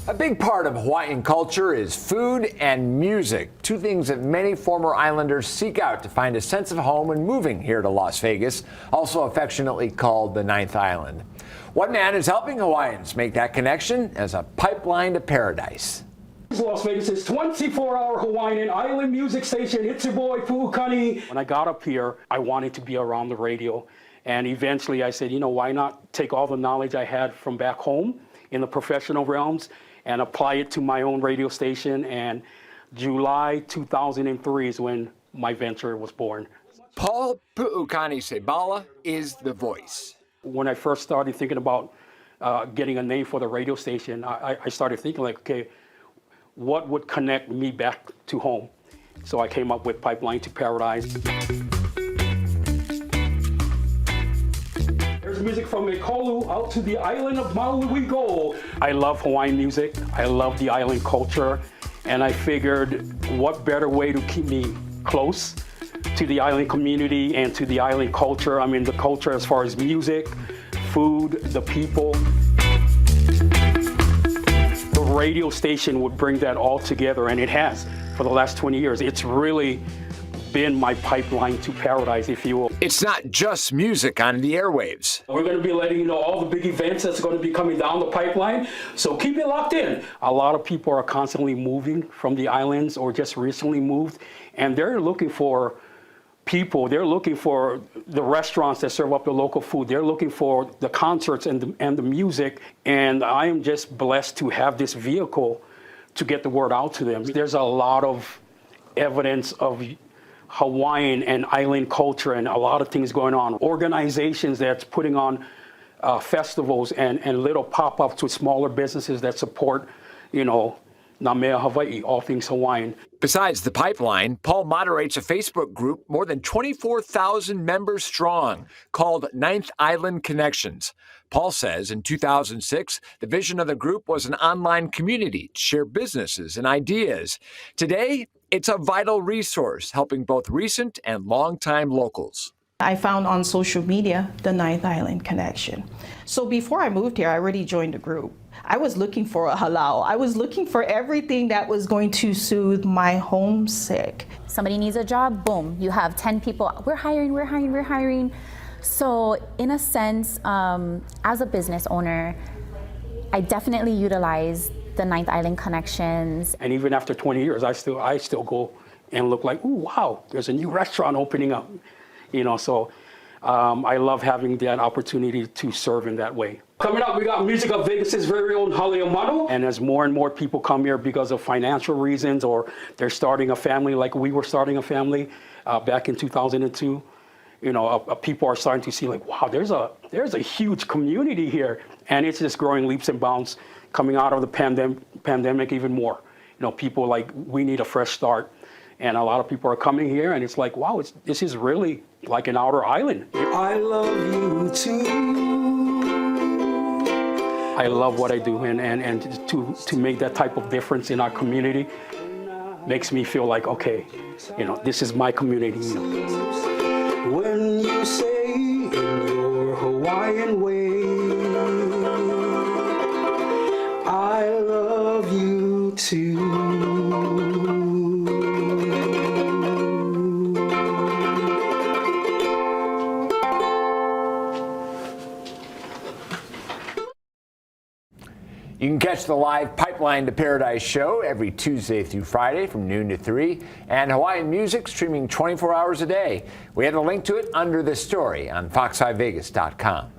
A big part of Hawaiian culture is food and music, two things that many former islanders seek out to find a sense of home when moving here to Las Vegas, also affectionately called the Ninth Island. One man is helping Hawaiians make that connection as a pipeline to paradise. Las Vegas' 24-hour Hawaiian island music station. It's your boy, Pu'ukani. When I got up here, I wanted to be around the radio. And eventually I said, why not take all the knowledge I had from back home in the professional realms and apply it to my own radio station. And July 2003 is when my venture was born. Paul Pu'ukani Sebala is the voice. When I first started thinking about getting a name for the radio station, I started thinking okay, what would connect me back to home? So I came up with Pipeline to Paradise. There's music from Ekolu out to the island of Maui we go. I love Hawaiian music. I love the island culture. And I figured what better way to keep me close to the island community and to the island culture. I mean, the culture as far as music, food, the people. The radio station would bring that all together, and it has for the last 20 years. It's really been my pipeline to paradise, if you will. It's not just music on the airwaves. We're going to be letting you know all the big events that's going to be coming down the pipeline, so keep it locked in. A lot of people are constantly moving from the islands or just recently moved, and they're looking for people. They're looking for the restaurants that serve up the local food. They're looking for the concerts and the music, and I am just blessed to have this vehicle to get the word out to them. There's a lot of evidence of Hawaiian and island culture and a lot of things going on. Organizations that's putting on festivals and little pop-ups with smaller businesses that support, Namea Hawaii, all things Hawaiian. Besides the pipeline, Paul moderates a Facebook group more than 24,000 members strong called Ninth Island Connections. Paul says in 2006, the vision of the group was an online community to share businesses and ideas. Today, it's a vital resource helping both recent and longtime locals. I found on social media the Ninth Island Connection. So before I moved here, I already joined the group. I was looking for a halau. I was looking for everything that was going to soothe my homesick. Somebody needs a job, boom, you have 10 people. We're hiring, we're hiring, we're hiring. So in a sense, as a business owner, I definitely utilize the Ninth Island Connections. And even after 20 years, I still go and look like, ooh, wow, there's a new restaurant opening up. So I love having that opportunity to serve in that way. Coming up, we got music of Vegas' very own Haleomano. And as more and more people come here because of financial reasons or they're starting a family like we were starting a family back in 2002, people are starting to see like, wow, there's a huge community here. And it's just growing leaps and bounds coming out of the pandemic even more. People like, we need a fresh start. And a lot of people are coming here and it's like, wow, this is really like an outer island. I love you too. I love what I do and to make that type of difference in our community makes me feel like, okay, this is my community. When you say in your Hawaiian way, I love you too. You can catch the live Pipeline to Paradise show every Tuesday through Friday from noon to 3, and Hawaiian music streaming 24 hours a day. We have a link to it under this story on fox5vegas.com.